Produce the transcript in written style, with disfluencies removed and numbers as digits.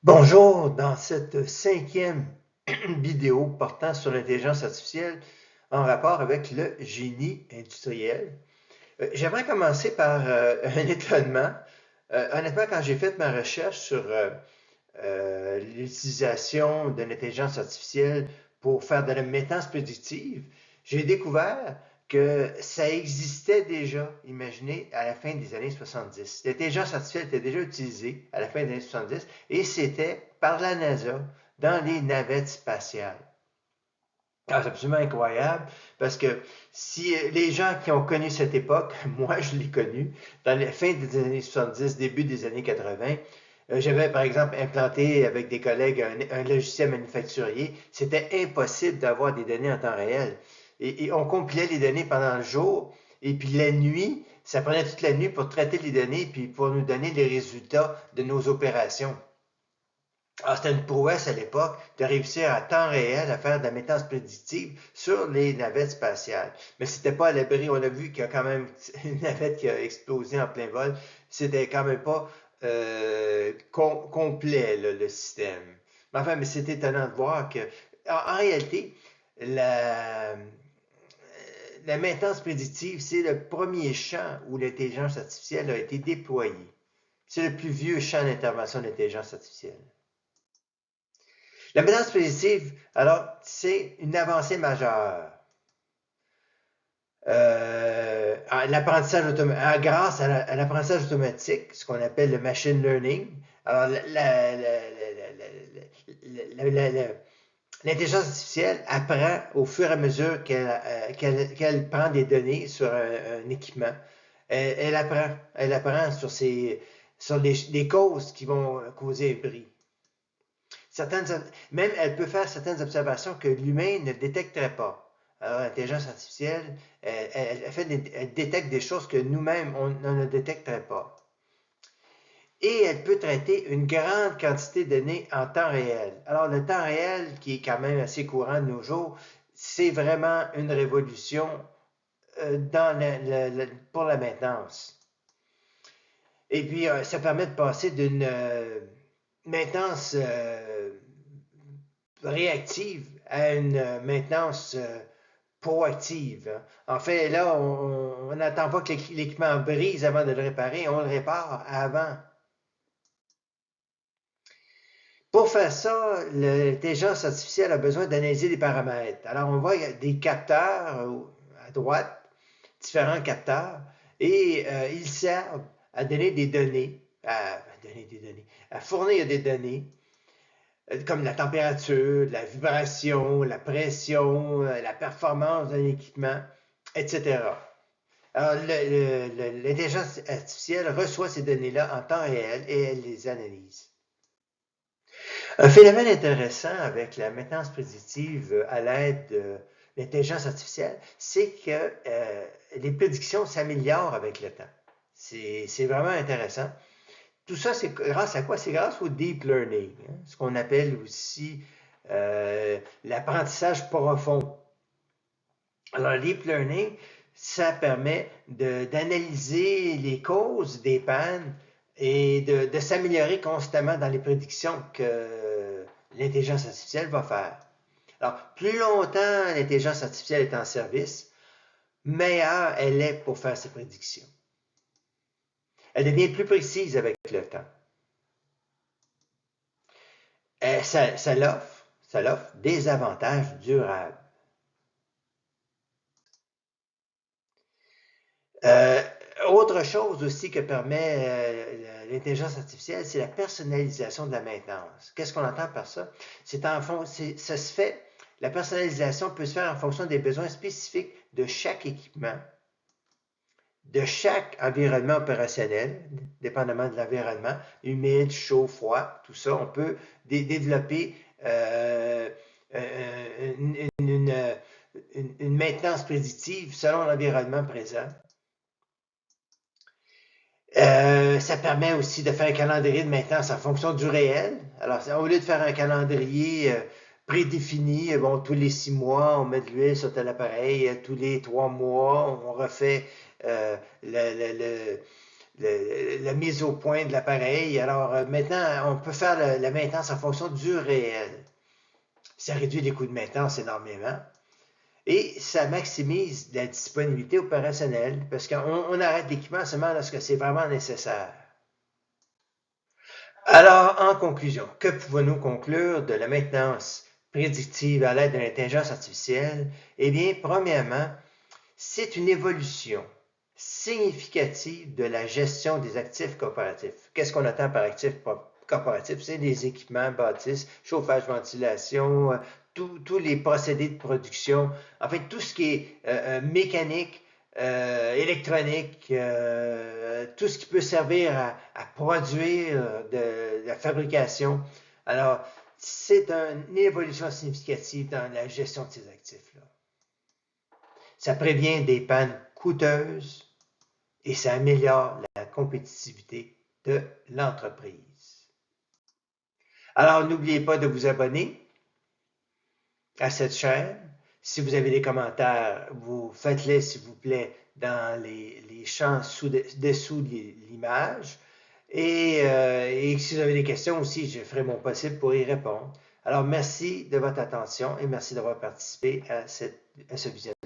Bonjour, dans cette cinquième vidéo portant sur l'intelligence artificielle en rapport avec le génie industriel. J'aimerais commencer par un étonnement. Honnêtement, quand j'ai fait ma recherche sur l'utilisation de l'intelligence artificielle pour faire de la maintenance prédictive, j'ai découvert que ça existait déjà, imaginez, à la fin des années 70. L'intelligence artificielle était déjà utilisée à la fin des années 70 et c'était par la NASA dans les navettes spatiales. C'est absolument incroyable parce que si les gens qui ont connu cette époque, moi je l'ai connue, dans la fin des années 70, début des années 80, j'avais par exemple implanté avec des collègues un logiciel manufacturier. C'était impossible d'avoir des données en temps réel. Et on compilait les données pendant le jour et puis la nuit, ça prenait toute la nuit pour traiter les données puis pour nous donner les résultats de nos opérations. Alors, c'était une prouesse à l'époque de réussir à temps réel à faire de la maintenance prédictive sur les navettes spatiales. Mais c'était pas à l'abri. On a vu qu'il y a quand même une navette qui a explosé en plein vol. C'était quand même pas complet, là, le système. Mais enfin, mais c'est étonnant de voir que, en réalité, la, la maintenance prédictive, c'est le premier champ où l'intelligence artificielle a été déployée. C'est le plus vieux champ d'intervention de l'intelligence artificielle. La maintenance prédictive, alors, c'est une avancée majeure. Grâce à l'apprentissage automatique, ce qu'on appelle le machine learning. Alors, l'intelligence artificielle apprend au fur et à mesure qu'elle prend des données sur un équipement. Elle apprend sur, sur les causes qui vont causer un bris. Même elle peut faire certaines observations que l'humain ne détecterait pas. Alors, l'intelligence artificielle, elle détecte des choses que nous-mêmes, on ne détecterait pas. Et elle peut traiter une grande quantité de données en temps réel. Alors, le temps réel, qui est quand même assez courant de nos jours, c'est vraiment une révolution pour la maintenance. Et puis, ça permet de passer d'une maintenance réactive à une maintenance proactive. En fait, là, on n'attend pas que l'équipement brise avant de le réparer, on le répare avant. Pour faire ça, l'intelligence artificielle a besoin d'analyser des paramètres. Alors, on voit des capteurs à droite, différents capteurs, et ils servent à donner des données, à fournir des données comme la température, la vibration, la pression, la performance d'un équipement, etc. Alors, l'intelligence artificielle reçoit ces données-là en temps réel et elle les analyse. Un phénomène intéressant avec la maintenance prédictive à l'aide de l'intelligence artificielle, c'est que les prédictions s'améliorent avec le temps. C'est vraiment intéressant. Tout ça, c'est grâce à quoi? C'est grâce au deep learning, hein, ce qu'on appelle aussi l'apprentissage profond. Alors, le deep learning, ça permet d'analyser les causes des pannes et de s'améliorer constamment dans les prédictions que l'intelligence artificielle va faire. Alors, plus longtemps l'intelligence artificielle est en service, meilleure elle est pour faire ses prédictions. Elle devient plus précise avec le temps. Ça l'offre des avantages durables. Euh, Autre chose aussi que permet l'intelligence artificielle, c'est la personnalisation de la maintenance. Qu'est-ce qu'on entend par ça? Ça se fait, la personnalisation peut se faire en fonction des besoins spécifiques de chaque équipement, de chaque environnement opérationnel, dépendamment de l'environnement, humide, chaud, froid, tout ça, on peut développer une maintenance prédictive selon l'environnement présent. Ça permet aussi de faire un calendrier de maintenance en fonction du réel. Alors, au lieu de faire un calendrier prédéfini, bon, tous les 6 mois, on met de l'huile sur tel appareil, tous les 3 mois, on refait le, la mise au point de l'appareil. Alors maintenant, on peut faire la maintenance en fonction du réel. Ça réduit les coûts de maintenance énormément. Et ça maximise la disponibilité opérationnelle parce qu'on arrête l'équipement seulement lorsque c'est vraiment nécessaire. Alors, en conclusion, que pouvons-nous conclure de la maintenance prédictive à l'aide de l'intelligence artificielle? Eh bien, premièrement, c'est une évolution significative de la gestion des actifs corporatifs. Qu'est-ce qu'on attend par actifs corporatifs? C'est des équipements, bâtisses, chauffage, ventilation, tous les procédés de production, en fait, tout ce qui est mécanique, électronique, tout ce qui peut servir à produire de la fabrication. Alors, c'est une évolution significative dans la gestion de ces actifs-là. Ça prévient des pannes coûteuses et ça améliore la compétitivité de l'entreprise. Alors, n'oubliez pas de vous abonner à cette chaîne. Si vous avez des commentaires, vous faites-les, s'il vous plaît, dans les champs dessous de l'image. Et si vous avez des questions aussi, je ferai mon possible pour y répondre. Alors, merci de votre attention et merci d'avoir participé à ce visionnement.